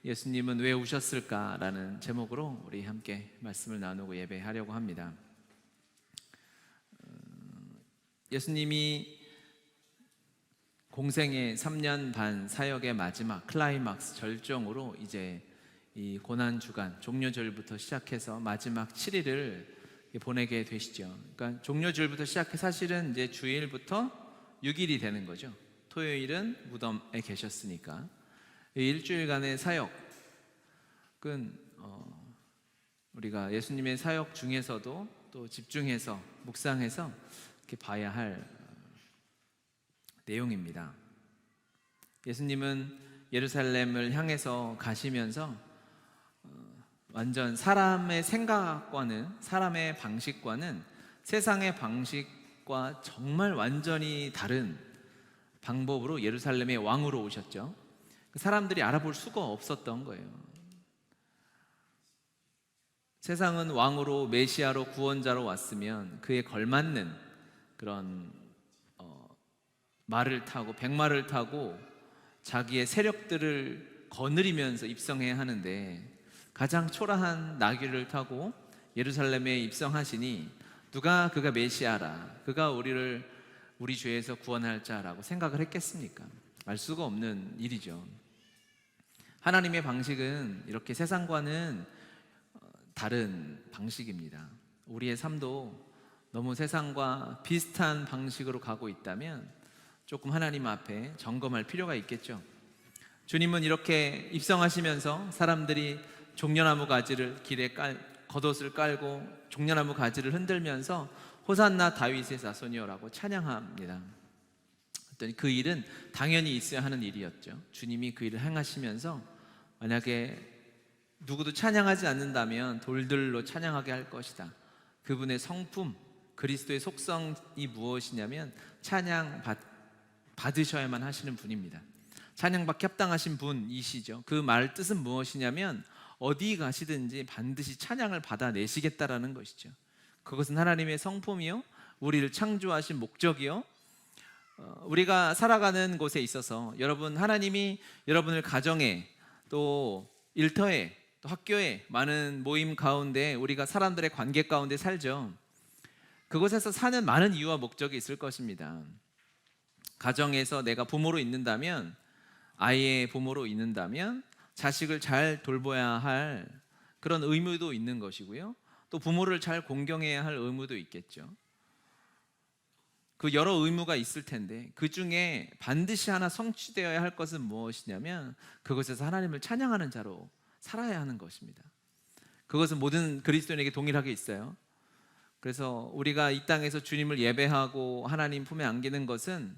예수님은 왜 오셨을까라는 제목으로 우리 함께 말씀을 나누고 예배하려고 합니다. 예수님이 공생의 3년 반 사역의 마지막 클라이막스 절정으로 이제 이 고난 주간 종료절부터 시작해서 마지막 7일을 보내게 되시죠. 그러니까 종료절부터 시작해 사실은 이제 주일부터 6일이 되는 거죠. 토요일은 무덤에 계셨으니까 일주일간의 사역은 우리가 예수님의 사역 중에서도 또 집중해서 묵상해서 이렇게 봐야 할 내용입니다. 예수님은 예루살렘을 향해서 가시면서 완전 사람의 생각과는, 사람의 방식과는 세상의 방식과 정말 완전히 다른 방법으로 예루살렘의 왕으로 오셨죠. 사람들이 알아볼 수가 없었던 거예요. 세상은 왕으로, 메시아로, 구원자로 왔으면 그에 걸맞는 그런 말을 타고 백마를 타고 자기의 세력들을 거느리면서 입성해야 하는데, 가장 초라한 나귀를 타고 예루살렘에 입성하시니 누가 그가 메시아라, 그가 우리 죄에서 구원할 자라고 생각을 했겠습니까? 알 수가 없는 일이죠. 하나님의 방식은 이렇게 세상과는 다른 방식입니다. 우리의 삶도 너무 세상과 비슷한 방식으로 가고 있다면 조금 하나님 앞에 점검할 필요가 있겠죠. 주님은 이렇게 입성하시면서 사람들이 종려나무 가지를 길에 겉옷을 깔고 종려나무 가지를 흔들면서 호산나 다윗의 자손이여라고 찬양합니다. 그 일은 당연히 있어야 하는 일이었죠. 주님이 그 일을 행하시면서 만약에 누구도 찬양하지 않는다면 돌들로 찬양하게 할 것이다. 그분의 성품, 그리스도의 속성이 무엇이냐면 찬양 받으셔야만 하시는 분입니다. 찬양받기 합당하신 분이시죠. 그 말 뜻은 무엇이냐면 어디 가시든지 반드시 찬양을 받아내시겠다라는 것이죠. 그것은 하나님의 성품이요, 우리를 창조하신 목적이요, 우리가 살아가는 곳에 있어서 하나님이 여러분을 가정에 또 일터에 또 학교에 많은 모임 가운데 우리가 사람들의 관계 가운데 살죠. 그곳에서 사는 많은 이유와 목적이 있을 것입니다. 가정에서 내가 부모로 있는다면, 아이의 부모로 있는다면 자식을 잘 돌봐야 할 그런 의무도 있는 것이고요, 또 부모를 잘 공경해야 할 의무도 있겠죠. 그 여러 의무가 있을 텐데 그 중에 반드시 하나 성취되어야 할 것은 무엇이냐면 그것에서 하나님을 찬양하는 자로 살아야 하는 것입니다. 그것은 모든 그리스도인에게 동일하게 있어요. 그래서 우리가 이 땅에서 주님을 예배하고 하나님 품에 안기는 것은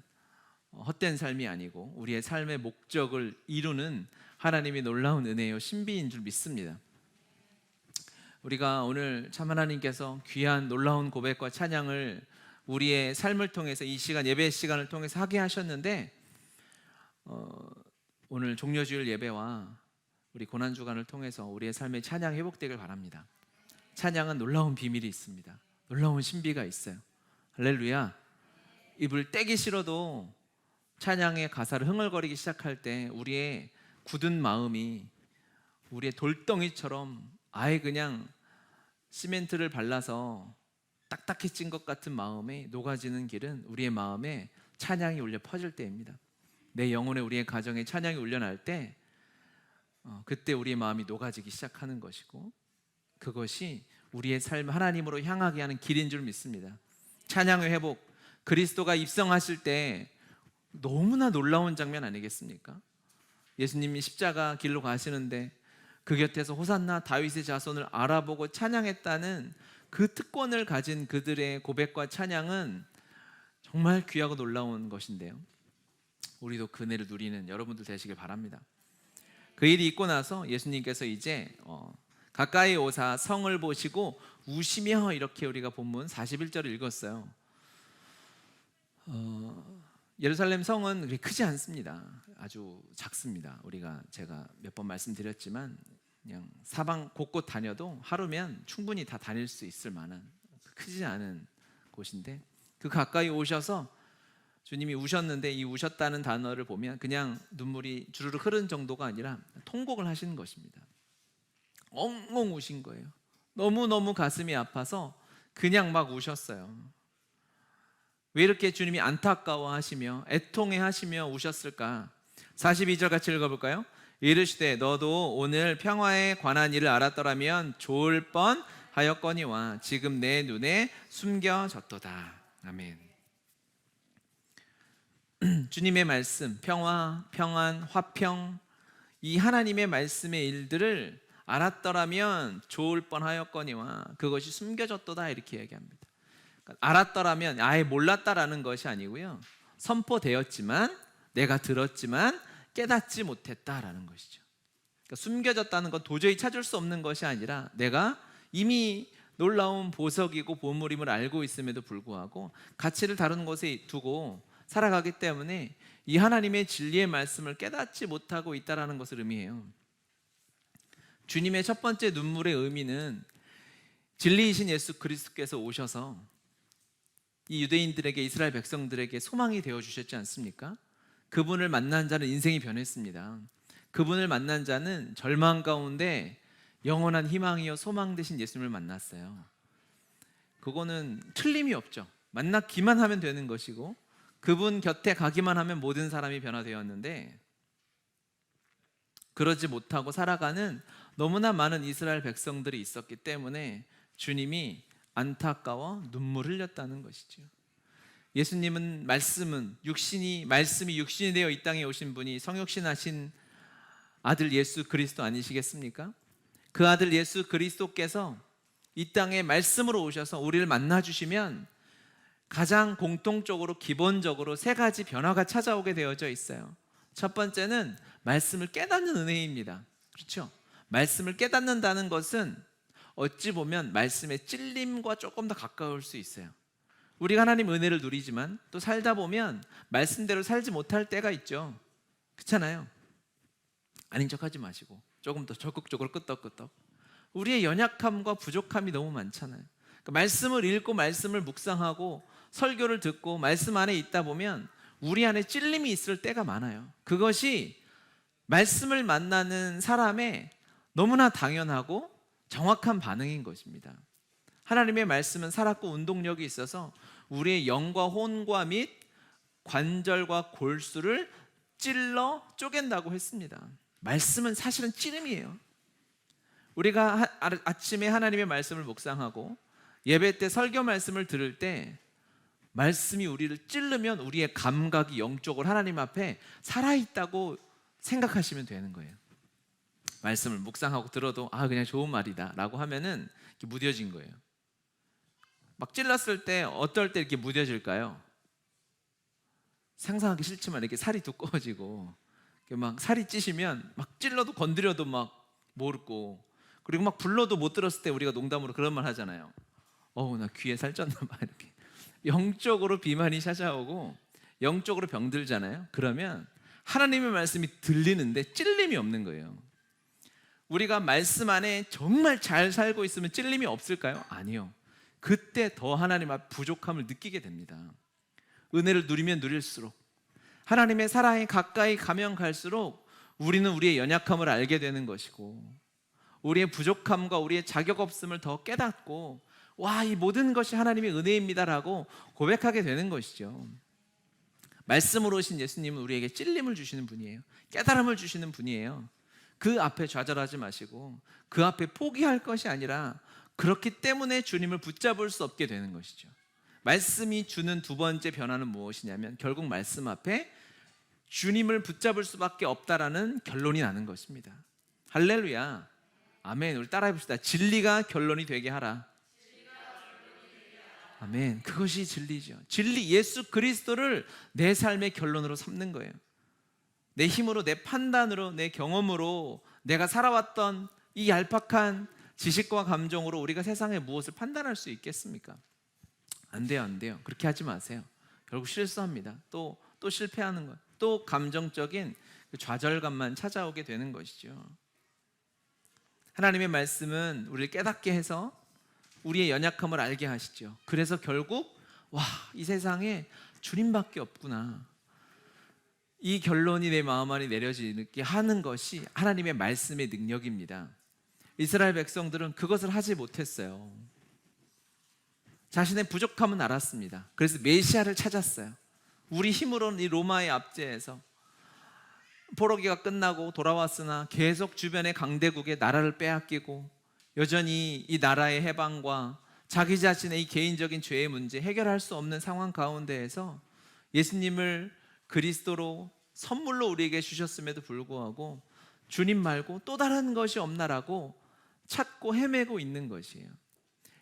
헛된 삶이 아니고 우리의 삶의 목적을 이루는 하나님의 놀라운 은혜요 신비인 줄 믿습니다. 우리가 오늘 참 하나님께서 귀한 놀라운 고백과 찬양을 우리의 삶을 통해서 이 시간, 예배 시간을 통해서 하게 하셨는데, 오늘 종려주일 예배와 우리 고난주간을 통해서 우리의 삶의 찬양이 회복되길 바랍니다. 찬양은 놀라운 비밀이 있습니다. 놀라운 신비가 있어요. 할렐루야. 입을 떼기 싫어도 찬양의 가사를 흥얼거리기 시작할 때 우리의 굳은 마음이 우리의 돌덩이처럼 아예 그냥 시멘트를 발라서 딱딱해진 것 같은 마음에 녹아지는 길은 우리의 마음에 찬양이 울려 퍼질 때입니다. 내 영혼에, 우리의 가정에 찬양이 울려날 때 그때 우리의 마음이 녹아지기 시작하는 것이고, 그것이 우리의 삶 하나님으로 향하게 하는 길인 줄 믿습니다. 찬양의 회복, 그리스도가 입성하실 때 너무나 놀라운 장면 아니겠습니까? 예수님이 십자가 길로 가시는데 그 곁에서 호산나 다윗의 자손을 알아보고 찬양했다는 그 특권을 가진 그들의 고백과 찬양은 정말 귀하고 놀라운 것인데요, 우리도 그 은혜를 누리는 여러분들 되시길 바랍니다. 그 일이 있고 나서 예수님께서 이제 가까이 오사 성을 보시고 우시며, 이렇게 우리가 본문 41절을 읽었어요. 예루살렘 성은 그렇게 크지 않습니다. 아주 작습니다. 제가 몇 번 말씀드렸지만 그냥 사방 곳곳 다녀도 하루면 충분히 다 다닐 수 있을 만한 크지 않은 곳인데, 그 가까이 오셔서 주님이 우셨는데 이 우셨다는 단어를 보면 그냥 눈물이 주르르 흐르는 정도가 아니라 통곡을 하시는 것입니다. 엉엉 우신 거예요. 너무너무 가슴이 아파서 그냥 막 우셨어요. 왜 이렇게 주님이 안타까워하시며 애통해하시며 우셨을까? 42절 같이 읽어볼까요? 이르시되 너도 오늘 평화에 관한 일을 알았더라면 좋을 뻔하였거니와 지금 내 눈에 숨겨졌도다. 아멘. 주님의 말씀, 평화, 평안, 화평, 이 하나님의 말씀의 일들을 알았더라면 좋을 뻔하였거니와 그것이 숨겨졌도다, 이렇게 얘기합니다. 그러니까 알았더라면 아예 몰랐다라는 것이 아니고요, 선포되었지만 내가 들었지만 깨닫지 못했다라는 것이죠. 그러니까 숨겨졌다는 건 도저히 찾을 수 없는 것이 아니라 내가 이미 놀라운 보석이고 보물임을 알고 있음에도 불구하고 가치를 다른 곳에 두고 살아가기 때문에 이 하나님의 진리의 말씀을 깨닫지 못하고 있다는 것을 의미해요. 주님의 첫 번째 눈물의 의미는 진리이신 예수 그리스도께서 오셔서 이 유대인들에게, 이스라엘 백성들에게 소망이 되어주셨지 않습니까? 그분을 만난 자는 인생이 변했습니다. 그분을 만난 자는 절망 가운데 영원한 희망이요 소망 되신 예수님을 만났어요. 그거는 틀림이 없죠. 만나기만 하면 되는 것이고 그분 곁에 가기만 하면 모든 사람이 변화되었는데, 그러지 못하고 살아가는 너무나 많은 이스라엘 백성들이 있었기 때문에 주님이 안타까워 눈물 흘렸다는 것이죠. 예수님은 말씀이 육신이 되어 이 땅에 오신 분이 성육신하신 아들 예수 그리스도 아니시겠습니까? 그 아들 예수 그리스도께서 이 땅에 말씀으로 오셔서 우리를 만나 주시면 가장 공통적으로 기본적으로 세 가지 변화가 찾아오게 되어져 있어요. 첫 번째는 말씀을 깨닫는 은혜입니다. 그렇죠? 말씀을 깨닫는다는 것은 어찌 보면 말씀의 찔림과 조금 더 가까울 수 있어요. 우리가 하나님 은혜를 누리지만 또 살다 보면 말씀대로 살지 못할 때가 있죠. 그렇잖아요. 아닌 척하지 마시고 조금 더 적극적으로 끄떡끄떡. 우리의 연약함과 부족함이 너무 많잖아요. 그러니까 말씀을 읽고 말씀을 묵상하고 설교를 듣고 말씀 안에 있다 보면 우리 안에 찔림이 있을 때가 많아요. 그것이 말씀을 만나는 사람의 너무나 당연하고 정확한 반응인 것입니다. 하나님의 말씀은 살았고 운동력이 있어서 우리의 영과 혼과 및 관절과 골수를 찔러 쪼갠다고 했습니다. 말씀은 사실은 찌름이에요. 우리가 아침에 하나님의 말씀을 묵상하고 예배 때 설교 말씀을 들을 때 말씀이 우리를 찌르면 우리의 감각이 영적으로 하나님 앞에 살아있다고 생각하시면 되는 거예요. 말씀을 묵상하고 들어도 그냥 좋은 말이다 라고 하면은 이렇게 무뎌진 거예요. 막 찔렀을 때 어떨 때 이렇게 무뎌질까요? 상상하기 싫지만 이렇게 살이 두꺼워지고 막 살이 찌시면 막 찔러도 건드려도 막 모르고, 그리고 막 불러도 못 들었을 때 우리가 농담으로 그런 말 하잖아요. 나 귀에 살쪘나 봐, 이렇게. 영적으로 비만이 찾아오고 영적으로 병들잖아요. 그러면 하나님의 말씀이 들리는데 찔림이 없는 거예요. 우리가 말씀 안에 정말 잘 살고 있으면 찔림이 없을까요? 아니요. 그때 더 하나님 앞 부족함을 느끼게 됩니다. 은혜를 누리면 누릴수록, 하나님의 사랑에 가까이 가면 갈수록 우리는 우리의 연약함을 알게 되는 것이고 우리의 부족함과 우리의 자격 없음을 더 깨닫고 이 모든 것이 하나님의 은혜입니다라고 고백하게 되는 것이죠. 말씀으로 오신 예수님은 우리에게 찔림을 주시는 분이에요. 깨달음을 주시는 분이에요. 그 앞에 좌절하지 마시고 그 앞에 포기할 것이 아니라 그렇기 때문에 주님을 붙잡을 수 없게 되는 것이죠. 말씀이 주는 두 번째 변화는 무엇이냐면 결국 말씀 앞에 주님을 붙잡을 수밖에 없다라는 결론이 나는 것입니다. 할렐루야, 아멘. 우리 따라해 봅시다. 진리가 결론이 되게 하라. 아멘. 그것이 진리죠. 진리, 예수 그리스도를 내 삶의 결론으로 삼는 거예요. 내 힘으로, 내 판단으로, 내 경험으로 내가 살아왔던 이 얄팍한 지식과 감정으로 우리가 세상에 무엇을 판단할 수 있겠습니까? 안 돼요, 안 돼요. 그렇게 하지 마세요. 결국 실수합니다. 또 실패하는 것, 또 감정적인 좌절감만 찾아오게 되는 것이죠. 하나님의 말씀은 우리를 깨닫게 해서 우리의 연약함을 알게 하시죠. 그래서 결국 이 세상에 주님밖에 없구나. 이 결론이 내 마음 안에 내려지게 하는 것이 하나님의 말씀의 능력입니다. 이스라엘 백성들은 그것을 하지 못했어요. 자신의 부족함은 알았습니다. 그래서 메시아를 찾았어요. 우리 힘으로는 이 로마의 압제에서 포로기가 끝나고 돌아왔으나 계속 주변의 강대국의 나라를 빼앗기고 여전히 이 나라의 해방과 자기 자신의 이 개인적인 죄의 문제 해결할 수 없는 상황 가운데에서 예수님을 그리스도로 선물로 우리에게 주셨음에도 불구하고 주님 말고 또 다른 것이 없나라고 찾고 헤매고 있는 것이에요.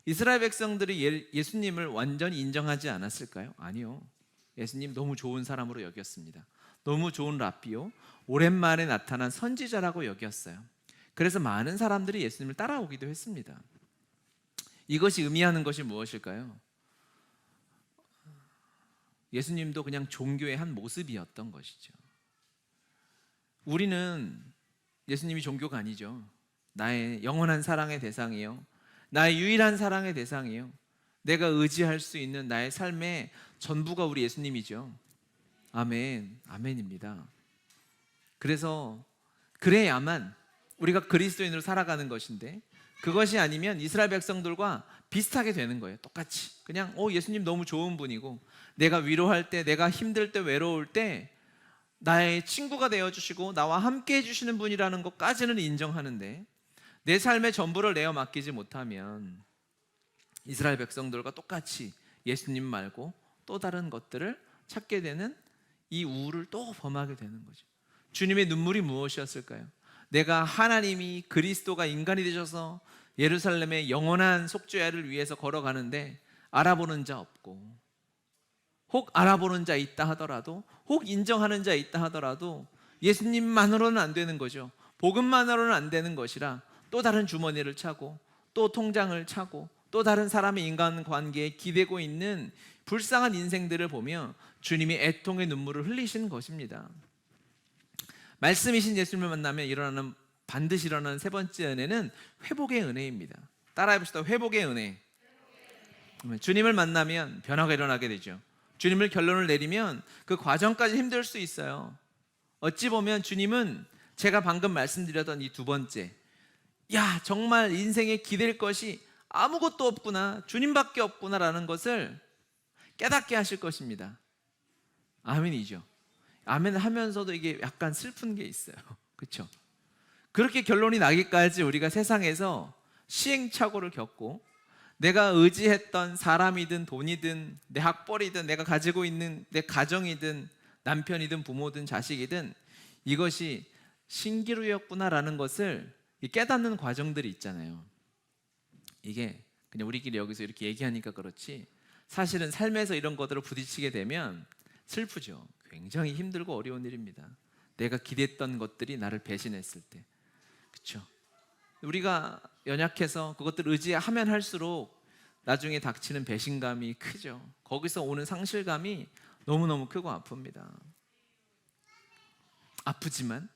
이스라엘 백성들이 예수님을 완전히 인정하지 않았을까요? 아니요. 예수님 너무 좋은 사람으로 여겼습니다. 너무 좋은 랍비요, 오랜만에 나타난 선지자라고 여겼어요. 그래서 많은 사람들이 예수님을 따라오기도 했습니다. 이것이 의미하는 것이 무엇일까요? 예수님도 그냥 종교의 한 모습이었던 것이죠. 우리는 예수님이 종교가 아니죠. 나의 영원한 사랑의 대상이요, 나의 유일한 사랑의 대상이요, 내가 의지할 수 있는 나의 삶의 전부가 우리 예수님이죠. 아멘, 아멘입니다. 그래서 그래야만 우리가 그리스도인으로 살아가는 것인데, 그것이 아니면 이스라엘 백성들과 비슷하게 되는 거예요. 똑같이 그냥 예수님 너무 좋은 분이고, 내가 위로할 때, 내가 힘들 때, 외로울 때 나의 친구가 되어주시고 나와 함께 해주시는 분이라는 것까지는 인정하는데, 내 삶의 전부를 내어 맡기지 못하면 이스라엘 백성들과 똑같이 예수님 말고 또 다른 것들을 찾게 되는 이 우울을 또 범하게 되는 거죠. 주님의 눈물이 무엇이었을까요? 내가 하나님이 그리스도가 인간이 되셔서 예루살렘의 영원한 속죄를 위해서 걸어가는데 알아보는 자 없고, 혹 알아보는 자 있다 하더라도, 혹 인정하는 자 있다 하더라도 예수님만으로는 안 되는 거죠. 복음만으로는 안 되는 것이라 또 다른 주머니를 차고 또 통장을 차고 또 다른 사람의 인간관계에 기대고 있는 불쌍한 인생들을 보며 주님이 애통의 눈물을 흘리시는 것입니다. 말씀이신 예수님을 만나면 반드시 일어나는 세 번째 은혜는 회복의 은혜입니다. 따라해 봅시다. 회복의 은혜. 주님을 만나면 변화가 일어나게 되죠. 주님을 결론을 내리면 그 과정까지 힘들 수 있어요. 어찌 보면 주님은 제가 방금 말씀드렸던 이 두 번째, 정말 인생에 기댈 것이 아무것도 없구나, 주님밖에 없구나라는 것을 깨닫게 하실 것입니다. 아멘이죠. 아멘 하면서도 이게 약간 슬픈 게 있어요. 그렇죠? 그렇게 결론이 나기까지 우리가 세상에서 시행착오를 겪고, 내가 의지했던 사람이든 돈이든 내 학벌이든 내가 가지고 있는 내 가정이든 남편이든 부모든 자식이든 이것이 신기루였구나라는 것을 깨닫는 과정들이 있잖아요. 이게 그냥 우리끼리 여기서 이렇게 얘기하니까 그렇지, 사실은 삶에서 이런 것들을 부딪히게 되면 슬프죠. 굉장히 힘들고 어려운 일입니다. 내가 기대했던 것들이 나를 배신했을 때. 그렇죠? 우리가 연약해서 그것들을 의지하면 할수록 나중에 닥치는 배신감이 크죠. 거기서 오는 상실감이 너무너무 크고 아픕니다. 아프지만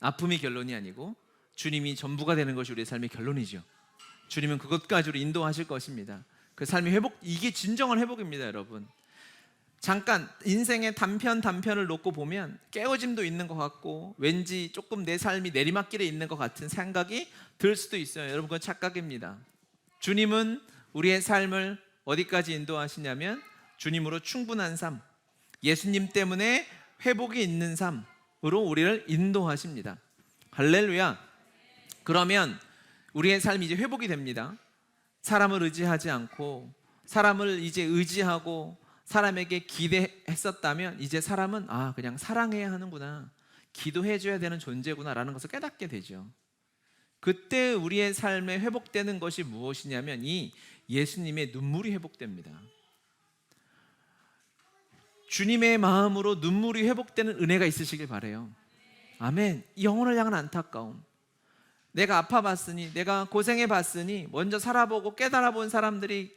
아픔이 결론이 아니고 주님이 전부가 되는 것이 우리의 삶의 결론이죠. 주님은 그것까지 우리 인도하실 것입니다. 그 삶의 회복, 이게 진정한 회복입니다, 여러분. 잠깐 인생의 단편을 놓고 보면 깨어짐도 있는 것 같고, 왠지 조금 내 삶이 내리막길에 있는 것 같은 생각이 들 수도 있어요. 여러분, 그건 착각입니다. 주님은 우리의 삶을 어디까지 인도하시냐면 주님으로 충분한 삶, 예수님 때문에 회복이 있는 삶으로 우리를 인도하십니다. 할렐루야. 그러면 우리의 삶이 이제 회복이 됩니다. 사람을 의지하지 않고 사람을 이제 의지하고 사람에게 기대했었다면 이제 사람은 그냥 사랑해야 하는구나, 기도해줘야 되는 존재구나 라는 것을 깨닫게 되죠. 그때 우리의 삶에 회복되는 것이 무엇이냐면 이 예수님의 눈물이 회복됩니다. 주님의 마음으로 눈물이 회복되는 은혜가 있으시길 바라요. 아멘. 영혼을 향한 안타까움, 내가 아파봤으니, 내가 고생해봤으니, 먼저 살아보고 깨달아본 사람들이,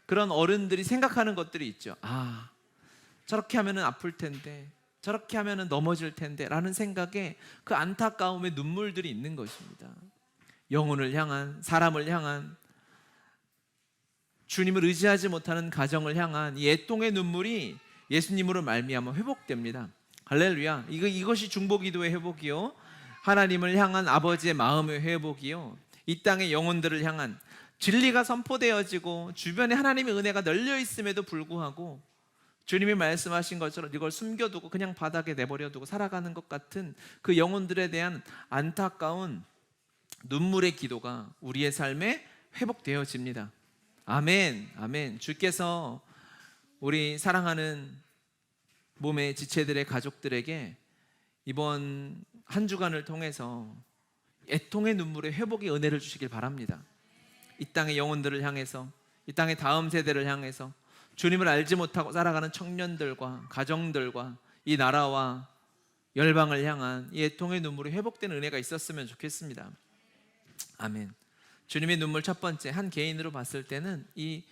그런 어른들이 생각하는 것들이 있죠. 저렇게 하면 아플 텐데, 저렇게 하면 넘어질 텐데 라는 생각에 그 안타까움의 눈물들이 있는 것입니다. 영혼을 향한, 사람을 향한, 주님을 의지하지 못하는 가정을 향한 이 애통의 눈물이 예수님으로 말미암아 회복됩니다. 할렐루야. 이것이 중보기도의 회복이요, 하나님을 향한 아버지의 마음의 회복이요, 이 땅의 영혼들을 향한 진리가 선포되어지고 주변에 하나님의 은혜가 널려 있음에도 불구하고 주님이 말씀하신 것처럼 이걸 숨겨두고 그냥 바닥에 내버려두고 살아가는 것 같은 그 영혼들에 대한 안타까운 눈물의 기도가 우리의 삶에 회복되어집니다. 아멘, 아멘. 주께서 우리 사랑하는 몸의 지체들의 가족들에게 이번 한 주간을 통해서 애통의 눈물의 회복의 은혜를 주시길 바랍니다. 이 땅의 영혼들을 향해서, 이 땅의 다음 세대를 향해서, 주님을 알지 못하고 살아가는 청년들과 가정들과 이 나라와 열방을 향한 이 애통의 눈물이 회복되는 은혜가 있었으면 좋겠습니다. 아멘. 주님의 눈물 첫 번째, 한 개인으로 봤을 때는 이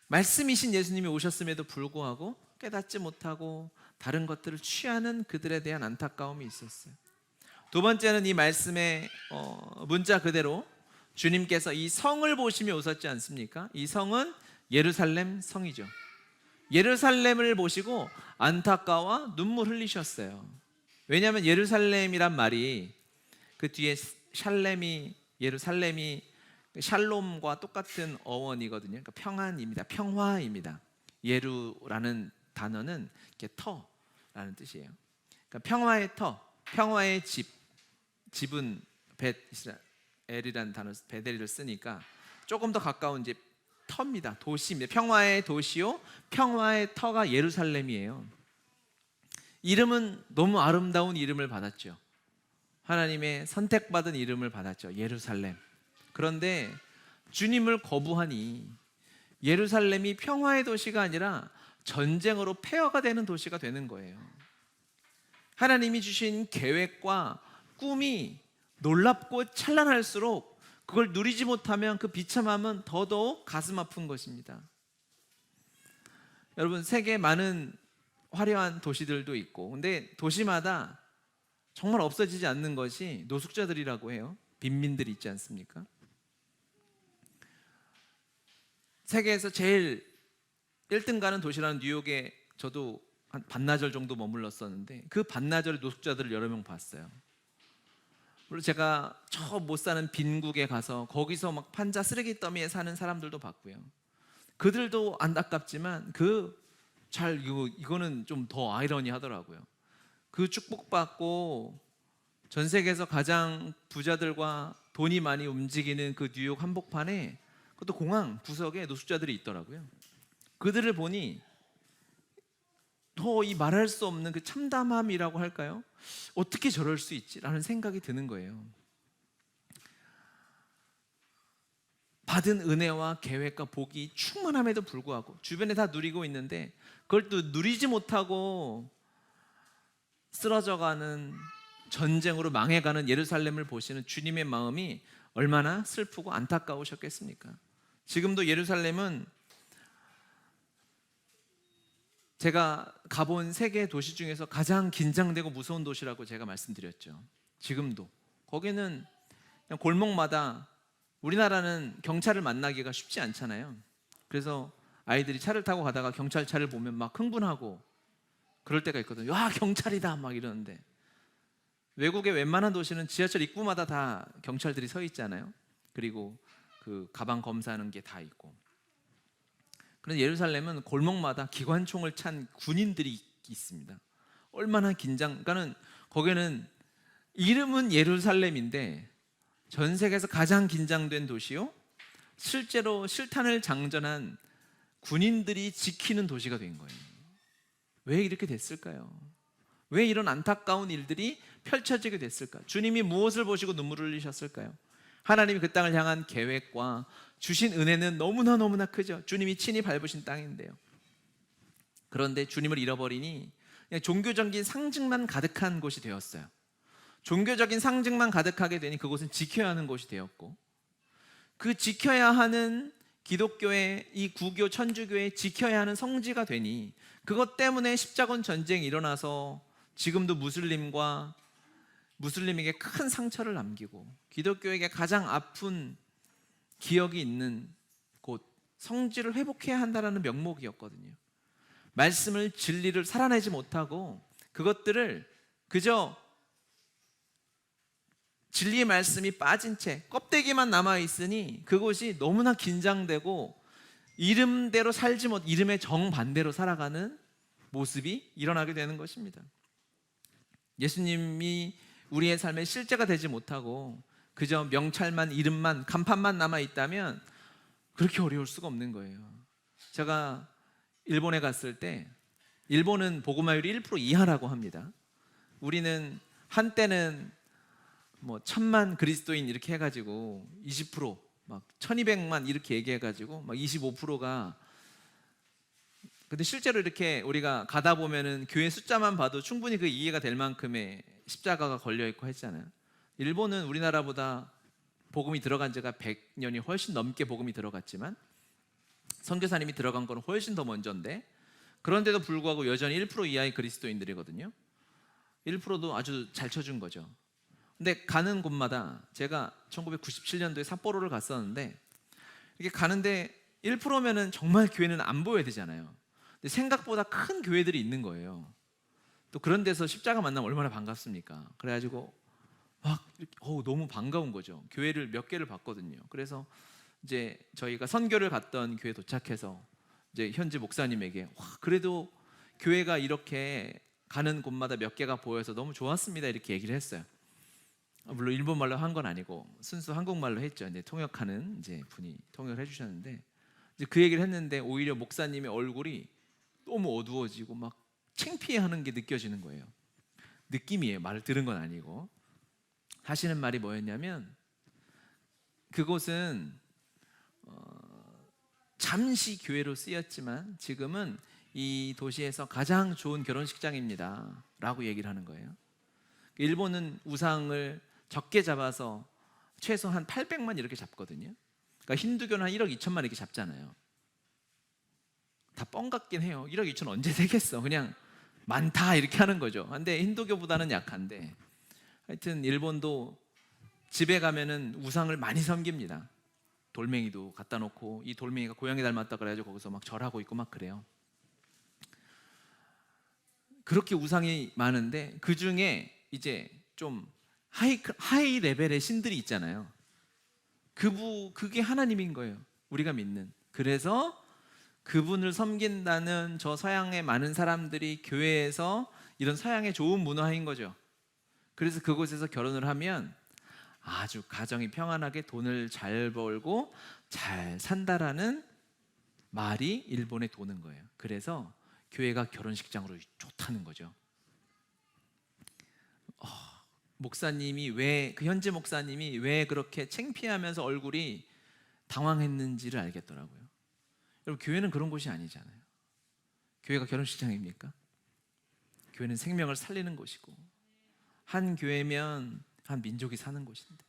말씀이신 예수님이 오셨음에도 불구하고 깨닫지 못하고 다른 것들을 취하는 그들에 대한 안타까움이 있었어요. 두 번째는 이 말씀의 문자 그대로 주님께서 이 성을 보시며 오셨지 않습니까? 이 성은 예루살렘 성이죠. 예루살렘을 보시고 안타까워 눈물 흘리셨어요. 왜냐하면 예루살렘이란 말이 그 뒤에 샬렘이, 예루살렘이 샬롬과 똑같은 어원이거든요. 그러니까 평안입니다. 평화입니다. 예루라는 단어는 이렇게 터라는 뜻이에요. 그러니까 평화의 터, 평화의 집, 집은 벳이라는 단어 베델을 쓰니까 조금 더 가까운 이제 터입니다. 도시입니다. 평화의 도시요, 평화의 터가 예루살렘이에요. 이름은 너무 아름다운 이름을 받았죠. 하나님의 선택받은 이름을 받았죠. 예루살렘. 그런데 주님을 거부하니 예루살렘이 평화의 도시가 아니라 전쟁으로 폐허가 되는 도시가 되는 거예요. 하나님이 주신 계획과 꿈이 놀랍고 찬란할수록 그걸 누리지 못하면 그 비참함은 더더욱 가슴 아픈 것입니다. 여러분, 세계 많은 화려한 도시들도 있고, 근데 도시마다 정말 없어지지 않는 것이 노숙자들이라고 해요. 빈민들이 있지 않습니까? 세계에서 제일 1등 가는 도시라는 뉴욕에 저도 한 반나절 정도 머물렀었는데 그 반나절의 노숙자들을 여러 명 봤어요. 물론 제가 저 못 사는 빈국에 가서 거기서 막 판자 쓰레기 더미에 사는 사람들도 봤고요. 그들도 안타깝지만 이거는 좀 더 아이러니하더라고요. 그 축복받고 전 세계에서 가장 부자들과 돈이 많이 움직이는 그 뉴욕 한복판에, 그것도 공항 구석에 노숙자들이 있더라고요. 그들을 보니 더 이 말할 수 없는 그 참담함이라고 할까요? 어떻게 저럴 수 있지라는 생각이 드는 거예요. 받은 은혜와 계획과 복이 충만함에도 불구하고 주변에 다 누리고 있는데 그걸 또 누리지 못하고 쓰러져가는, 전쟁으로 망해가는 예루살렘을 보시는 주님의 마음이 얼마나 슬프고 안타까우셨겠습니까? 지금도 예루살렘은 제가 가본 세계 도시 중에서 가장 긴장되고 무서운 도시라고 제가 말씀드렸죠. 지금도 거기는 그냥 골목마다, 우리나라는 경찰을 만나기가 쉽지 않잖아요. 그래서 아이들이 차를 타고 가다가 경찰차를 보면 막 흥분하고 그럴 때가 있거든요. 와, 경찰이다 막 이러는데, 외국의 웬만한 도시는 지하철 입구마다 다 경찰들이 서 있잖아요. 그리고 그 가방 검사하는 게 다 있고. 그런데 예루살렘은 골목마다 기관총을 찬 군인들이 있습니다. 얼마나 그러니까는 거기는 이름은 예루살렘인데 전 세계에서 가장 긴장된 도시요, 실제로 실탄을 장전한 군인들이 지키는 도시가 된 거예요. 왜 이렇게 됐을까요? 왜 이런 안타까운 일들이 펼쳐지게 됐을까? 주님이 무엇을 보시고 눈물을 흘리셨을까요? 하나님이 그 땅을 향한 계획과 주신 은혜는 너무나 크죠. 주님이 친히 밟으신 땅인데요. 그런데 주님을 잃어버리니 그냥 종교적인 상징만 가득한 곳이 되었어요. 종교적인 상징만 가득하게 되니 그곳은 지켜야 하는 곳이 되었고, 그 지켜야 하는 기독교의, 이 구교 천주교의 지켜야 하는 성지가 되니 그것 때문에 십자군 전쟁이 일어나서 지금도 무슬림에게 큰 상처를 남기고 기독교에게 가장 아픈 기억이 있는 곳, 성지를 회복해야 한다는 명목이었거든요. 말씀을 진리를 살아내지 못하고 그것들을 그저 진리의 말씀이 빠진 채 껍데기만 남아 있으니 그곳이 너무나 긴장되고 이름대로 살지 못, 이름의 정반대로 살아가는 모습이 일어나게 되는 것입니다. 예수님이 우리의 삶의 실제가 되지 못하고 그저 명찰만, 이름만, 간판만 남아 있다면 그렇게 어려울 수가 없는 거예요. 제가 일본에 갔을 때, 일본은 복음화율이 1% 이하라고 합니다. 우리는 한때는 뭐 1000만 그리스도인 이렇게 해가지고 20%, 막 1200만 이렇게 얘기해가지고 막 25%가, 근데 실제로 이렇게 우리가 가다 보면은 교회 숫자만 봐도 충분히 그 이해가 될 만큼의 십자가가 걸려 있고 했잖아요. 일본은 우리나라보다 복음이 들어간 지가 100년이 훨씬 넘게 복음이 들어갔지만 선교사님이 들어간 거는 훨씬 더 먼저인데, 그런데도 불구하고 여전히 1% 이하의 그리스도인들이거든요. 1%도 아주 잘 쳐준 거죠. 근데 가는 곳마다, 제가 1997년도에 삿포로를 갔었는데, 이게 가는데 1%면은 정말 교회는 안 보여야 되잖아요. 근데 생각보다 큰 교회들이 있는 거예요. 또 그런 데서 십자가 만나면 얼마나 반갑습니까? 그래가지고 막 너무 반가운 거죠. 교회를 몇 개를 봤거든요. 그래서 이제 저희가 선교를 갔던 교회 도착해서 이제 현지 목사님에게 그래도 교회가 이렇게 가는 곳마다 몇 개가 보여서 너무 좋았습니다 이렇게 얘기를 했어요. 물론 일본말로 한 건 아니고 순수 한국말로 했죠. 이제 통역하는 이제 분이 통역을 해주셨는데, 이제 그 얘기를 했는데 오히려 목사님의 얼굴이 너무 어두워지고 막 창피해하는 게 느껴지는 거예요. 느낌이에요. 말을 들은 건 아니고. 하시는 말이 뭐였냐면, 그곳은 잠시 교회로 쓰였지만 지금은 이 도시에서 가장 좋은 결혼식장입니다 라고 얘기를 하는 거예요. 일본은 우상을 적게 잡아서 최소 한 800만 이렇게 잡거든요. 그러니까 힌두교는 한 1억 2천만 이렇게 잡잖아요. 다 뻥 같긴 해요. 1억 2천 언제 되겠어. 그냥 많다 이렇게 하는 거죠. 근데 힌두교보다는 약한데, 하여튼 일본도 집에 가면은 우상을 많이 섬깁니다. 돌멩이도 갖다 놓고, 이 돌멩이가 고양이 닮았다 그래가지고 거기서 막 절하고 있고 막 그래요. 그렇게 우상이 많은데 그 중에 이제 좀 하이 레벨의 신들이 있잖아요. 그게 하나님인 거예요. 우리가 믿는. 그래서 그분을 섬긴다는 저 서양의 많은 사람들이 교회에서 이런 서양의 좋은 문화인 거죠. 그래서 그곳에서 결혼을 하면 아주 가정이 평안하게 돈을 잘 벌고 잘 산다라는 말이 일본에 도는 거예요. 그래서 교회가 결혼식장으로 좋다는 거죠. 목사님이 그 현지 목사님이 왜 그렇게 창피하면서 얼굴이 당황했는지를 알겠더라고요. 여러분, 교회는 그런 곳이 아니잖아요. 교회가 결혼식장입니까? 교회는 생명을 살리는 곳이고, 한 교회면 한 민족이 사는 곳인데,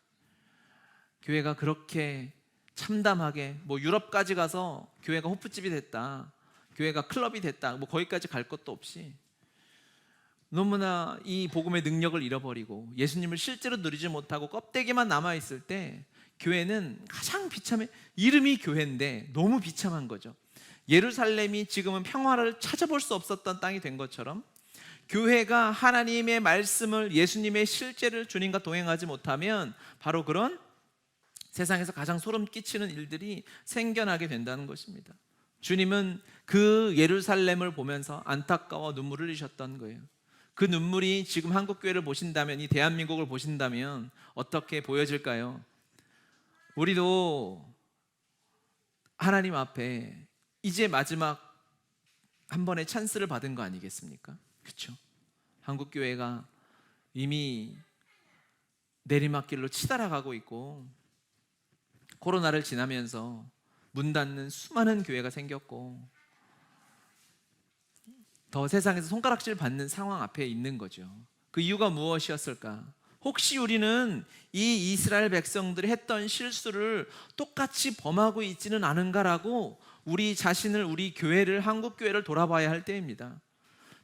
교회가 그렇게 참담하게 뭐 유럽까지 가서 교회가 호프집이 됐다, 교회가 클럽이 됐다, 뭐 거기까지 갈 것도 없이 너무나 이 복음의 능력을 잃어버리고 예수님을 실제로 누리지 못하고 껍데기만 남아있을 때, 교회는 가장 비참해. 이름이 교회인데 너무 비참한 거죠. 예루살렘이 지금은 평화를 찾아볼 수 없었던 땅이 된 것처럼, 교회가 하나님의 말씀을, 예수님의 실제를 주님과 동행하지 못하면 바로 그런 세상에서 가장 소름 끼치는 일들이 생겨나게 된다는 것입니다. 주님은 그 예루살렘을 보면서 안타까워 눈물을 흘리셨던 거예요. 그 눈물이 지금 한국교회를 보신다면, 이 대한민국을 보신다면 어떻게 보여질까요? 우리도 하나님 앞에 이제 마지막 한 번의 찬스를 받은 거 아니겠습니까? 그렇죠? 한국교회가 이미 내리막길로 치달아가고 있고, 코로나를 지나면서 문 닫는 수많은 교회가 생겼고, 더 세상에서 손가락질 받는 상황 앞에 있는 거죠. 그 이유가 무엇이었을까? 혹시 우리는 이 이스라엘 백성들이 했던 실수를 똑같이 범하고 있지는 않은가라고 우리 자신을, 우리 교회를, 한국교회를 돌아봐야 할 때입니다.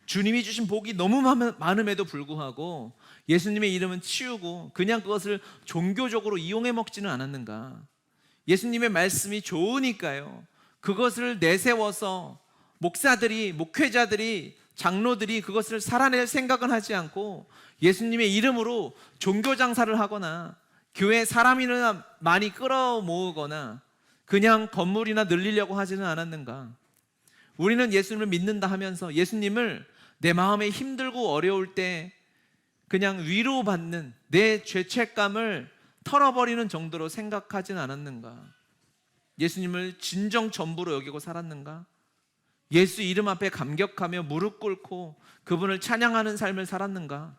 주님이 주신 복이 너무 많음에도 불구하고 예수님의 이름은 치우고 그냥 그것을 종교적으로 이용해 먹지는 않았는가? 예수님의 말씀이 좋으니까요, 그것을 내세워서 목사들이, 목회자들이, 장로들이 그것을 살아낼 생각은 하지 않고 예수님의 이름으로 종교 장사를 하거나 교회 사람이나 많이 끌어모으거나 그냥 건물이나 늘리려고 하지는 않았는가? 우리는 예수님을 믿는다 하면서 예수님을 내 마음에 힘들고 어려울 때 그냥 위로받는, 내 죄책감을 털어버리는 정도로 생각하진 않았는가? 예수님을 진정 전부로 여기고 살았는가? 예수 이름 앞에 감격하며 무릎 꿇고 그분을 찬양하는 삶을 살았는가?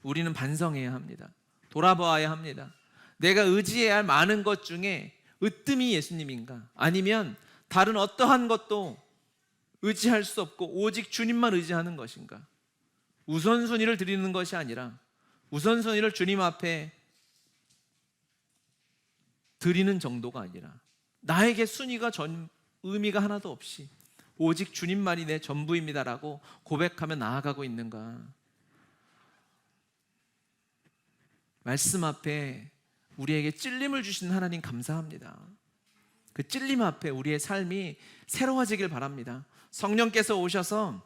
우리는 반성해야 합니다. 돌아보아야 합니다. 내가 의지해야 할 많은 것 중에 으뜸이 예수님인가? 아니면 다른 어떠한 것도 의지할 수 없고 오직 주님만 의지하는 것인가? 우선순위를 드리는 것이 아니라 우선순위를 주님 앞에 드리는 정도가 아니라 나에게 순위가 의미가 하나도 없이 오직 주님만이 내 전부입니다라고 고백하며 나아가고 있는가? 말씀 앞에 우리에게 찔림을 주신 하나님 감사합니다. 그 찔림 앞에 우리의 삶이 새로워지길 바랍니다. 성령께서 오셔서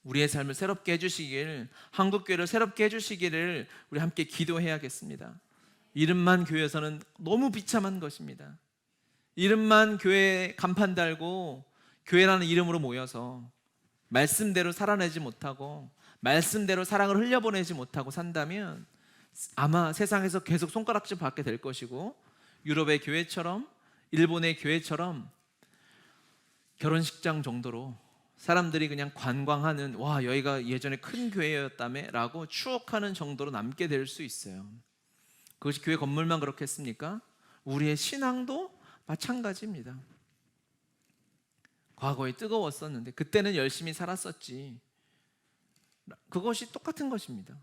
우리의 삶을 새롭게 해주시길, 한국교회를 새롭게 해주시기를 우리 함께 기도해야겠습니다. 이름만 교회에서는 너무 비참한 것입니다. 이름만 교회에 간판 달고 교회라는 이름으로 모여서 말씀대로 살아내지 못하고 말씀대로 사랑을 흘려보내지 못하고 산다면 아마 세상에서 계속 손가락질 받게 될 것이고, 유럽의 교회처럼 일본의 교회처럼 결혼식장 정도로 사람들이 그냥 관광하는, 와 여기가 예전에 큰 교회였다며 라고 추억하는 정도로 남게 될 수 있어요. 그것이 교회 건물만 그렇겠습니까? 우리의 신앙도 마찬가지입니다. 과거에 뜨거웠었는데 그때는 열심히 살았었지, 그것이 똑같은 것입니다.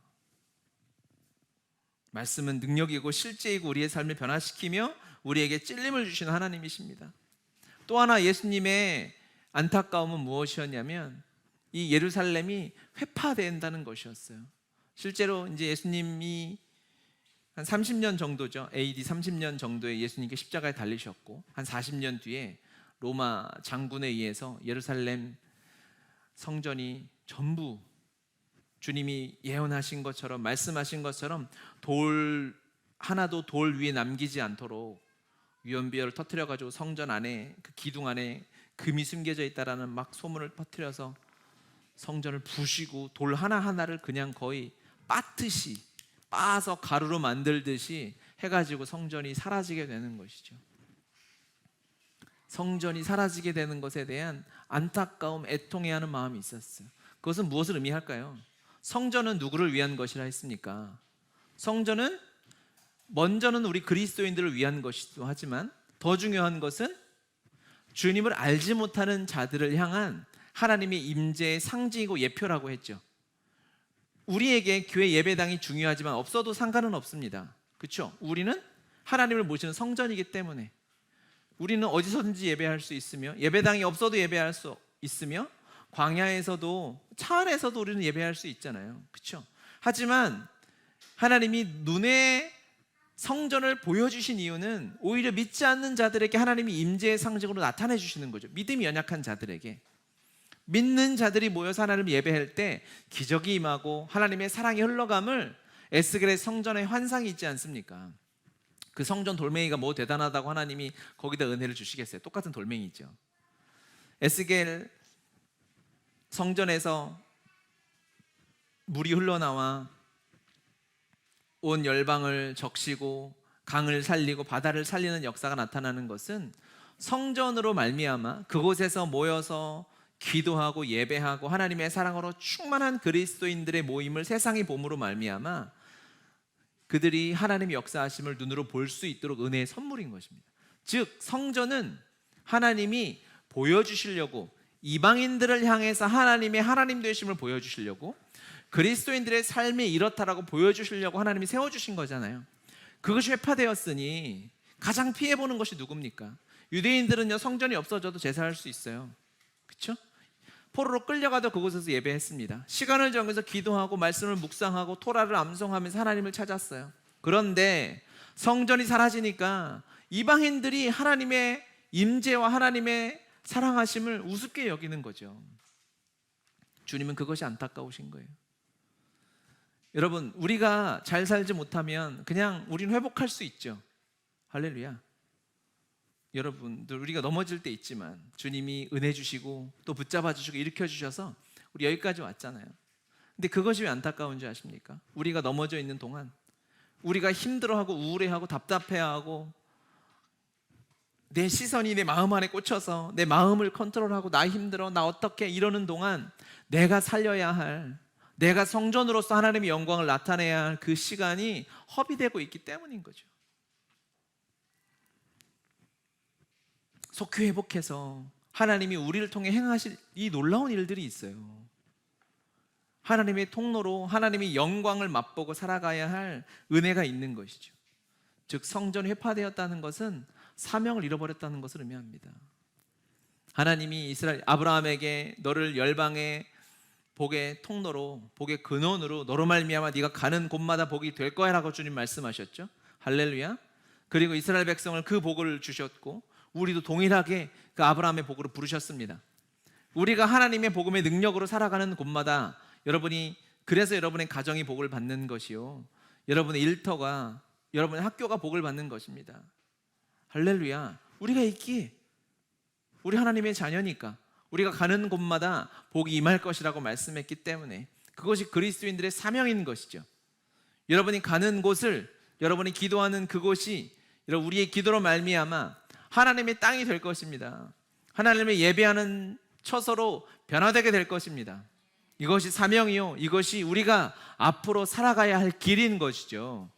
말씀은 능력이고 실제이고 우리의 삶을 변화시키며 우리에게 찔림을 주시는 하나님이십니다. 또 하나 예수님의 안타까움은 무엇이었냐면 이 예루살렘이 회파된다는 것이었어요. 실제로 이제 예수님이 한 30년 정도죠. AD 30년 정도에 예수님께 십자가에 달리셨고 한 40년 뒤에 로마 장군에 의해서 예루살렘 성전이 전부 주님이 예언하신 것처럼, 말씀하신 것처럼 돌 하나도 돌 위에 남기지 않도록 유언비어를 터뜨려가지고 성전 안에, 그 기둥 안에 금이 숨겨져 있다라는 막 소문을 퍼뜨려서 성전을 부시고 돌 하나하나를 그냥 거의 빻듯이, 빻아서 가루로 만들듯이 해가지고 성전이 사라지게 되는 것이죠. 성전이 사라지게 되는 것에 대한 안타까움, 애통해하는 마음이 있었어요. 그것은 무엇을 의미할까요? 성전은 누구를 위한 것이라 했습니까? 성전은 먼저는 우리 그리스도인들을 위한 것이기도 하지만 더 중요한 것은 주님을 알지 못하는 자들을 향한 하나님의 임재의 상징이고 예표라고 했죠. 우리에게 교회 예배당이 중요하지만 없어도 상관은 없습니다. 그렇죠? 우리는 하나님을 모시는 성전이기 때문에 우리는 어디서든지 예배할 수 있으며, 예배당이 없어도 예배할 수 있으며, 광야에서도, 차 안에서도 우리는 예배할 수 있잖아요. 그렇죠? 하지만 하나님이 눈에 성전을 보여주신 이유는 오히려 믿지 않는 자들에게 하나님이 임재의 상징으로 나타내 주시는 거죠. 믿음이 연약한 자들에게. 믿는 자들이 모여서 하나님을 예배할 때 기적이 임하고 하나님의 사랑이 흘러감을 에스겔의 성전의 환상이 있지 않습니까? 그 성전 돌멩이가 뭐 대단하다고 하나님이 거기다 은혜를 주시겠어요? 똑같은 돌멩이죠. 에스겔 성전에서 물이 흘러나와 온 열방을 적시고 강을 살리고 바다를 살리는 역사가 나타나는 것은 성전으로 말미암아 그곳에서 모여서 기도하고 예배하고 하나님의 사랑으로 충만한 그리스도인들의 모임을 세상이 봄으로 말미암아 그들이 하나님의 역사하심을 눈으로 볼 수 있도록 은혜의 선물인 것입니다. 즉 성전은 하나님이 보여주시려고, 이방인들을 향해서 하나님의 하나님 되심을 보여주시려고, 그리스도인들의 삶이 이렇다라고 보여주시려고 하나님이 세워주신 거잖아요. 그것이 회파되었으니 가장 피해보는 것이 누굽니까? 유대인들은요, 성전이 없어져도 제사할 수 있어요. 그렇죠? 포로로 끌려가도 그곳에서 예배했습니다. 시간을 정해서 기도하고 말씀을 묵상하고 토라를 암송하면서 하나님을 찾았어요. 그런데 성전이 사라지니까 이방인들이 하나님의 임재와 하나님의 사랑하심을 우습게 여기는 거죠. 주님은 그것이 안타까우신 거예요. 여러분, 우리가 잘 살지 못하면 그냥 우리는 회복할 수 있죠. 할렐루야. 여러분들, 우리가 넘어질 때 있지만 주님이 은혜 주시고 또 붙잡아 주시고 일으켜 주셔서 우리 여기까지 왔잖아요. 근데 그것이 왜 안타까운지 아십니까? 우리가 넘어져 있는 동안 우리가 힘들어하고 우울해하고 답답해하고 내 시선이 내 마음 안에 꽂혀서 내 마음을 컨트롤하고 나 힘들어, 나 어떡해 이러는 동안 내가 살려야 할, 내가 성전으로서 하나님의 영광을 나타내야 할 그 시간이 허비되고 있기 때문인 거죠. 속히 회복해서 하나님이 우리를 통해 행하실 이 놀라운 일들이 있어요. 하나님의 통로로 하나님의 영광을 맛보고 살아가야 할 은혜가 있는 것이죠. 즉 성전이 회파되었다는 것은 사명을 잃어버렸다는 것을 의미합니다. 하나님이 이스라엘 아브라함에게 너를 열방의 복의 통로로, 복의 근원으로 너로 말미암아 네가 가는 곳마다 복이 될 거야 라고 주님 말씀하셨죠. 할렐루야. 그리고 이스라엘 백성을 그 복을 주셨고 우리도 동일하게 그 아브라함의 복으로 부르셨습니다. 우리가 하나님의 복음의 능력으로 살아가는 곳마다 그래서 여러분의 가정이 복을 받는 것이요, 여러분의 일터가, 여러분의 학교가 복을 받는 것입니다. 할렐루야. 우리가 있기에 우리 하나님의 자녀니까 우리가 가는 곳마다 복이 임할 것이라고 말씀했기 때문에 그것이 그리스도인들의 사명인 것이죠. 여러분이 가는 곳을, 여러분이 기도하는 그곳이 우리의 기도로 말미암아 하나님의 땅이 될 것입니다. 하나님의 예배하는 처소로 변화되게 될 것입니다. 이것이 사명이요, 이것이 우리가 앞으로 살아가야 할 길인 것이죠.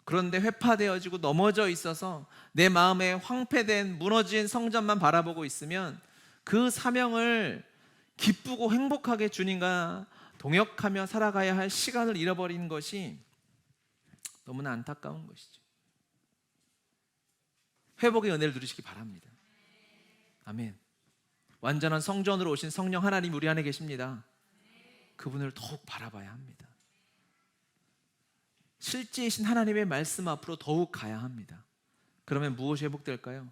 그런데 회파되어지고 넘어져 있어서 내 마음에 황폐된 무너진 성전만 바라보고 있으면 그 사명을 기쁘고 행복하게 주님과 동역하며 살아가야 할 시간을 잃어버린 것이 너무나 안타까운 것이죠. 회복의 은혜를 누리시기 바랍니다. 아멘. 완전한 성전으로 오신 성령 하나님 우리 안에 계십니다. 그분을 더욱 바라봐야 합니다. 실제이신 하나님의 말씀 앞으로 더욱 가야 합니다. 그러면 무엇이 회복될까요?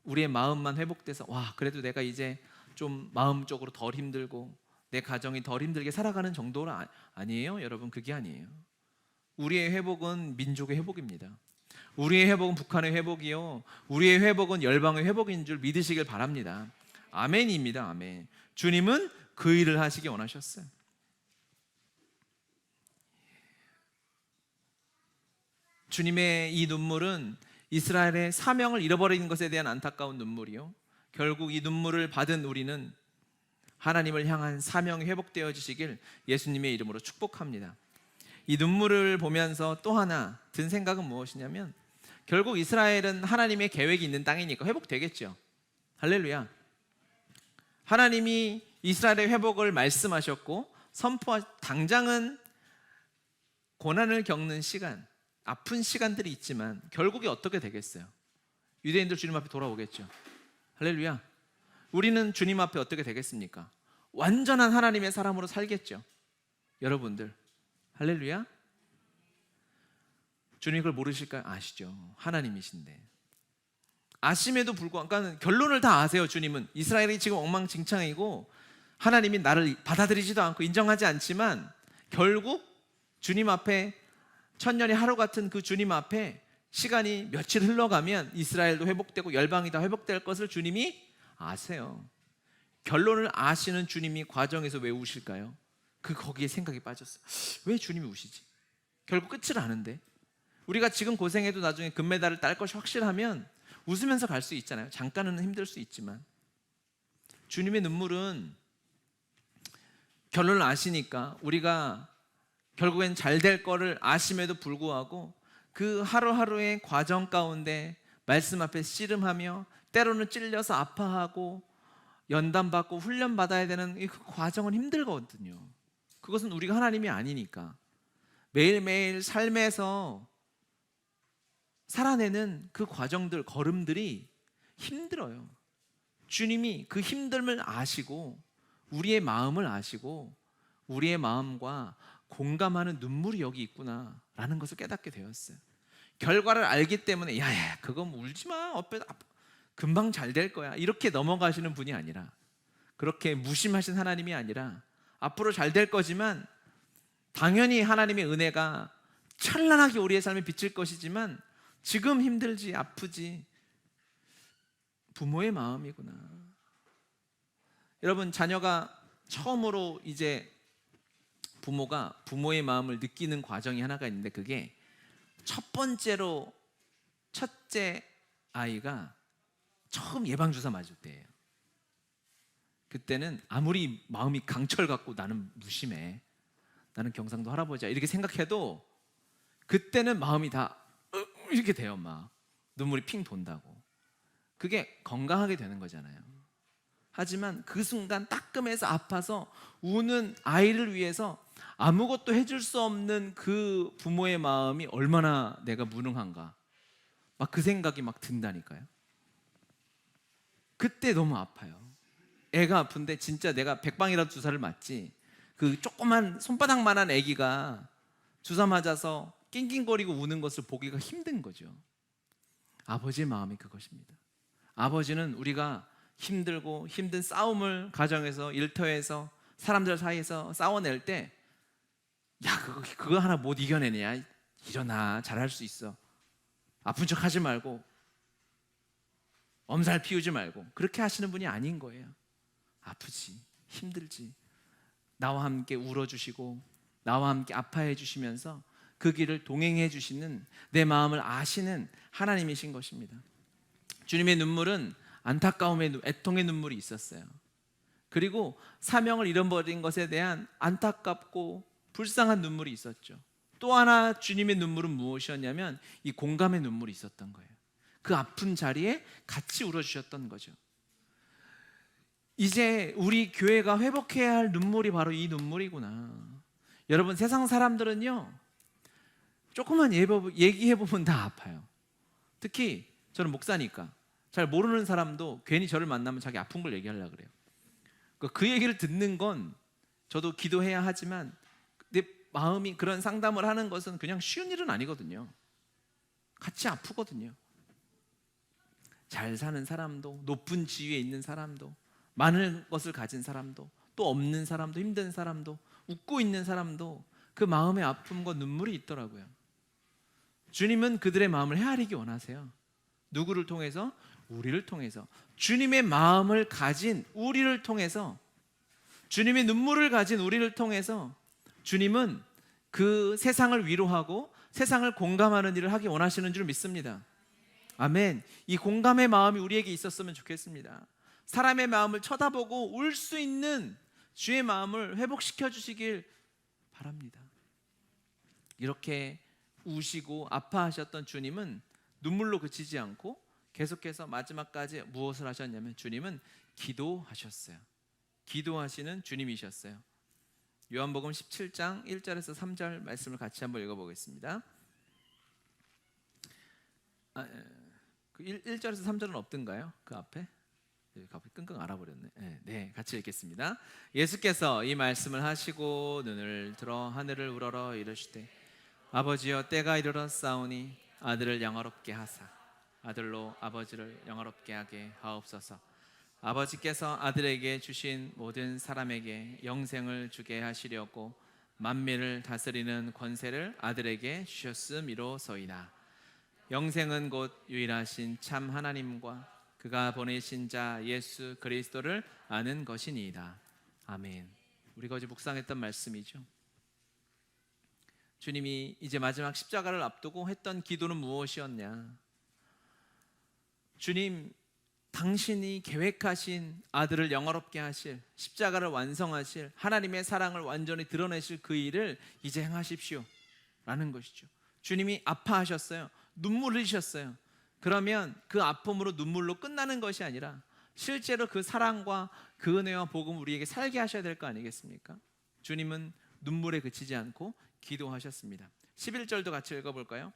우리의 마음만 회복돼서 그래도 내가 이제 좀 마음적으로 덜 힘들고 내 가정이 덜 힘들게 살아가는 정도는 아니에요. 여러분, 그게 아니에요. 우리의 회복은 민족의 회복입니다. 우리의 회복은 북한의 회복이요, 우리의 회복은 열방의 회복인 줄 믿으시길 바랍니다. 아멘입니다. 아멘. 주님은 그 일을 하시기 원하셨어요. 주님의 이 눈물은 이스라엘의 사명을 잃어버리는 것에 대한 안타까운 눈물이요, 결국 이 눈물을 받은 우리는 하나님을 향한 사명이 회복되어지시길 예수님의 이름으로 축복합니다. 이 눈물을 보면서 또 하나 든 생각은 무엇이냐면, 결국 이스라엘은 하나님의 계획이 있는 땅이니까 회복되겠죠. 할렐루야. 하나님이 이스라엘의 회복을 말씀하셨고 당장은 고난을 겪는 시간, 아픈 시간들이 있지만 결국에 어떻게 되겠어요? 유대인들 주님 앞에 돌아오겠죠. 할렐루야. 우리는 주님 앞에 어떻게 되겠습니까? 완전한 하나님의 사람으로 살겠죠. 여러분들, 할렐루야. 주님 그걸 모르실까요? 아시죠. 하나님이신데. 아심에도 불구하고, 그러니까 결론을 다 아세요. 주님은 이스라엘이 지금 엉망진창이고 하나님이 나를 받아들이지도 않고 인정하지 않지만 결국 주님 앞에 천년의 하루 같은 그 주님 앞에 시간이 며칠 흘러가면 이스라엘도 회복되고 열방이 다 회복될 것을 주님이 아세요. 결론을 아시는 주님이 과정에서 왜 우실까요? 거기에 생각이 빠졌어요. 왜 주님이 우시지? 결국 끝을 아는데. 우리가 지금 고생해도 나중에 금메달을 딸 것이 확실하면 웃으면서 갈 수 있잖아요. 잠깐은 힘들 수 있지만 주님의 눈물은 결론을 아시니까 우리가 결국엔 잘 될 거를 아심에도 불구하고 그 하루하루의 과정 가운데 말씀 앞에 씨름하며 때로는 찔려서 아파하고 연단받고 훈련받아야 되는 그 과정은 힘들거든요. 그것은 우리가 하나님이 아니니까. 매일매일 삶에서 살아내는 그 과정들, 걸음들이 힘들어요. 주님이 그 힘듦을 아시고 우리의 마음을 아시고 우리의 마음과 공감하는 눈물이 여기 있구나라는 것을 깨닫게 되었어요. 결과를 알기 때문에 야야 그거 울지 마. 금방 잘 될 거야, 이렇게 넘어가시는 분이 아니라, 그렇게 무심하신 하나님이 아니라 앞으로 잘 될 거지만 당연히 하나님의 은혜가 찬란하게 우리의 삶에 비칠 것이지만 지금 힘들지, 아프지, 부모의 마음이구나. 여러분, 자녀가 처음으로 이제 부모가 부모의 마음을 느끼는 과정이 하나가 있는데, 그게 첫 번째로 첫째 아이가 처음 예방주사 맞을 때예요. 그때는 아무리 마음이 강철 같고 나는 무심해, 나는 경상도 할아버지야, 이렇게 생각해도 그때는 마음이 다 이렇게 돼요. 막 눈물이 핑 돈다고. 그게 건강하게 되는 거잖아요. 하지만 그 순간 따끔해서 아파서 우는 아이를 위해서 아무것도 해줄 수 없는 그 부모의 마음이 얼마나 내가 무능한가, 막 그 생각이 막 든다니까요. 그때 너무 아파요. 애가 아픈데 진짜 내가 100방이라도 주사를 맞지, 그 조그만 손바닥만한 애기가 주사 맞아서 낑낑거리고 우는 것을 보기가 힘든 거죠. 아버지의 마음이 그것입니다. 아버지는 우리가 힘들고 힘든 싸움을 가정에서, 일터에서, 사람들 사이에서 싸워낼 때, 야, 그거 하나 못 이겨내냐, 일어나, 잘할 수 있어, 아픈 척 하지 말고, 엄살 피우지 말고, 그렇게 하시는 분이 아닌 거예요. 아프지, 힘들지, 나와 함께 울어주시고 나와 함께 아파해 주시면서 그 길을 동행해 주시는, 내 마음을 아시는 하나님이신 것입니다. 주님의 눈물은 안타까움의, 애통의 눈물이 있었어요. 그리고 사명을 잃어버린 것에 대한 안타깝고 불쌍한 눈물이 있었죠. 또 하나 주님의 눈물은 무엇이었냐면 이 공감의 눈물이 있었던 거예요. 그 아픈 자리에 같이 울어주셨던 거죠. 이제 우리 교회가 회복해야 할 눈물이 바로 이 눈물이구나. 여러분, 세상 사람들은요, 조금만 얘기해보면 다 아파요. 특히 저는 목사니까 잘 모르는 사람도 괜히 저를 만나면 자기 아픈 걸 얘기하려고 그래요. 그 얘기를 듣는 건 저도 기도해야 하지만 내 마음이 그런 상담을 하는 것은 그냥 쉬운 일은 아니거든요. 같이 아프거든요. 잘 사는 사람도, 높은 지위에 있는 사람도, 많은 것을 가진 사람도, 또 없는 사람도, 힘든 사람도, 웃고 있는 사람도 그 마음의 아픔과 눈물이 있더라고요. 주님은 그들의 마음을 헤아리기 원하세요. 누구를 통해서? 우리를 통해서. 주님의 마음을 가진 우리를 통해서, 주님의 눈물을 가진 우리를 통해서 주님은 그 세상을 위로하고 세상을 공감하는 일을 하기 원하시는 줄 믿습니다. 아멘. 이 공감의 마음이 우리에게 있었으면 좋겠습니다. 사람의 마음을 쳐다보고 울 수 있는 주의 마음을 회복시켜 주시길 바랍니다. 이렇게 우시고 아파하셨던 주님은 눈물로 그치지 않고 계속해서 마지막까지 무엇을 하셨냐면 주님은 기도하셨어요. 기도하시는 주님이셨어요. 요한복음 17장 1절에서 3절 말씀을 같이 한번 읽어보겠습니다. 1절에서 3절은 없던가요? 그 앞에? 갑자기 끙끙 앓아버렸네. 네, 같이 읽겠습니다. 예수께서 이 말씀을 하시고 눈을 들어 하늘을 우러러 이르시되 아버지여, 때가 이르렀사오니 아들을 영화롭게 하사 아들로 아버지를 영화롭게 하게 하옵소서. 아버지께서 아들에게 주신 모든 사람에게 영생을 주게 하시려고 만민을 다스리는 권세를 아들에게 주셨음이로소이다. 영생은 곧 유일하신 참 하나님과 그가 보내신 자 예수 그리스도를 아는 것이니이다. 아멘. 우리가 어제 묵상했던 말씀이죠. 주님이 이제 마지막 십자가를 앞두고 했던 기도는 무엇이었냐? 주님, 당신이 계획하신 아들을 영화롭게 하실, 십자가를 완성하실, 하나님의 사랑을 완전히 드러내실 그 일을 이제 행하십시오 라는 것이죠. 주님이 아파하셨어요. 눈물 흘리셨어요. 그러면 그 아픔으로 눈물로 끝나는 것이 아니라 실제로 그 사랑과 그 은혜와 복음을 우리에게 살게 하셔야 될 거 아니겠습니까? 주님은 눈물에 그치지 않고 기도하셨습니다. 11절도 같이 읽어볼까요?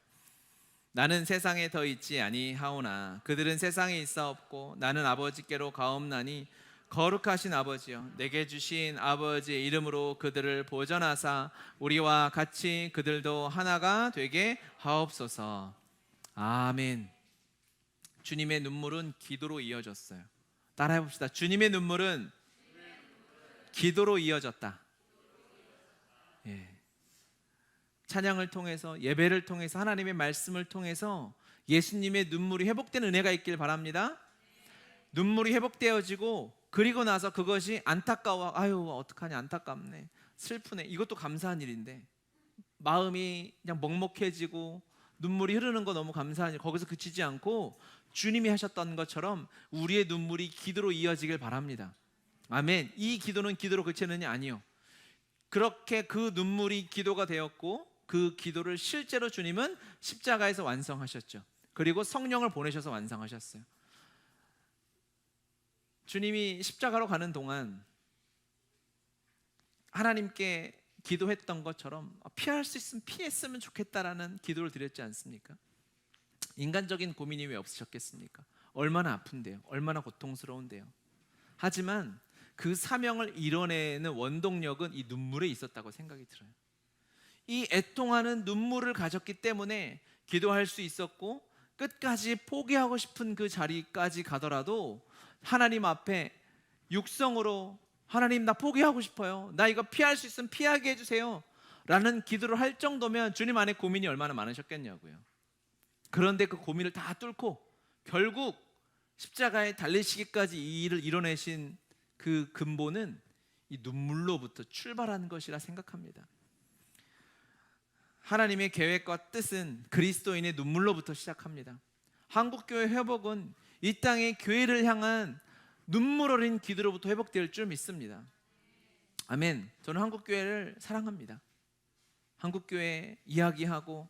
나는 세상에 더 있지 아니하오나 그들은 세상에 있사옵고 나는 아버지께로 가옵나니 거룩하신 아버지여, 내게 주신 아버지의 이름으로 그들을 보전하사 우리와 같이 그들도 하나가 되게 하옵소서. 아멘. 주님의 눈물은 기도로 이어졌어요. 따라해 봅시다. 주님의 눈물은 기도로 이어졌다. 예. 찬양을 통해서, 예배를 통해서, 하나님의 말씀을 통해서 예수님의 눈물이 회복되는 은혜가 있길 바랍니다. 눈물이 회복되어지고, 그리고 나서 그것이 안타까워, 아유 어떡하냐, 안타깝네, 슬프네, 이것도 감사한 일인데 마음이 그냥 먹먹해지고 눈물이 흐르는 거 너무 감사한 일, 거기서 그치지 않고 주님이 하셨던 것처럼 우리의 눈물이 기도로 이어지길 바랍니다. 아멘. 이 기도는 기도로 그치느냐? 아니요. 그렇게 그 눈물이 기도가 되었고, 그 기도를 실제로 주님은 십자가에서 완성하셨죠. 그리고 성령을 보내셔서 완성하셨어요. 주님이 십자가로 가는 동안 하나님께 기도했던 것처럼 피할 수 있으면 피했으면 좋겠다라는 기도를 드렸지 않습니까? 인간적인 고민이 왜 없으셨겠습니까? 얼마나 아픈데요, 얼마나 고통스러운데요. 하지만 그 사명을 이뤄내는 원동력은 이 눈물에 있었다고 생각이 들어요. 이 애통하는 눈물을 가졌기 때문에 기도할 수 있었고, 끝까지 포기하고 싶은 그 자리까지 가더라도 하나님 앞에 육성으로, 하나님 나 포기하고 싶어요, 나 이거 피할 수 있으면 피하게 해주세요 라는 기도를 할 정도면 주님 안에 고민이 얼마나 많으셨겠냐고요. 그런데 그 고민을 다 뚫고 결국 십자가에 달리시기까지 이 일을 이뤄내신 그 근본은 이 눈물로부터 출발하는 것이라 생각합니다. 하나님의 계획과 뜻은 그리스도인의 눈물로부터 시작합니다. 한국교회 회복은 이 땅의 교회를 향한 눈물 어린 기도로부터 회복될 줄 믿습니다. 아멘. 저는 한국교회를 사랑합니다. 한국교회 이야기하고,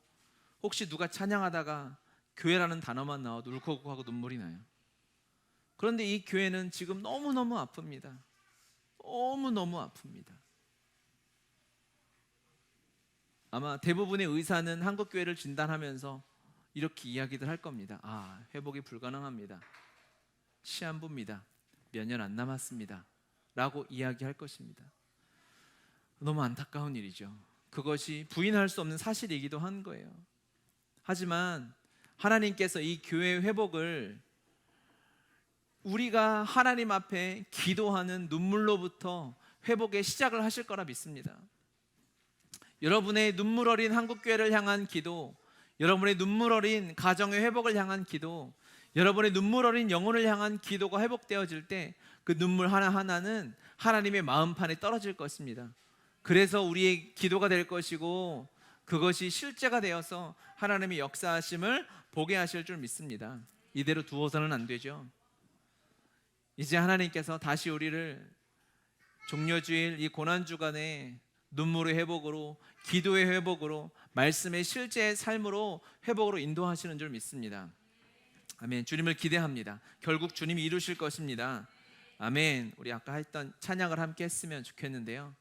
혹시 누가 찬양하다가 교회라는 단어만 나와도 울컥울컥하고 눈물이 나요. 그런데 이 교회는 지금 너무너무 아픕니다. 너무너무 아픕니다. 아마 대부분의 의사는 한국교회를 진단하면서 이렇게 이야기들 할 겁니다. 아, 회복이 불가능합니다, 시한부입니다, 몇 년 안 남았습니다 라고 이야기할 것입니다. 너무 안타까운 일이죠. 그것이 부인할 수 없는 사실이기도 한 거예요. 하지만 하나님께서 이 교회의 회복을 우리가 하나님 앞에 기도하는 눈물로부터 회복의 시작을 하실 거라 믿습니다. 여러분의 눈물 어린 한국교회를 향한 기도, 여러분의 눈물 어린 가정의 회복을 향한 기도, 여러분의 눈물 어린 영혼을 향한 기도가 회복되어질 때 그 눈물 하나하나는 하나님의 마음판에 떨어질 것입니다. 그래서 우리의 기도가 될 것이고, 그것이 실제가 되어서 하나님의 역사하심을 보게 하실 줄 믿습니다. 이대로 두어서는 안 되죠. 이제 하나님께서 다시 우리를 종려주일 이 고난주간에 눈물의 회복으로, 기도의 회복으로, 말씀의 실제의 삶으로 회복으로 인도하시는 줄 믿습니다. 아멘. 주님을 기대합니다. 결국 주님이 이루실 것입니다. 아멘. 우리 아까 했던 찬양을 함께 했으면 좋겠는데요.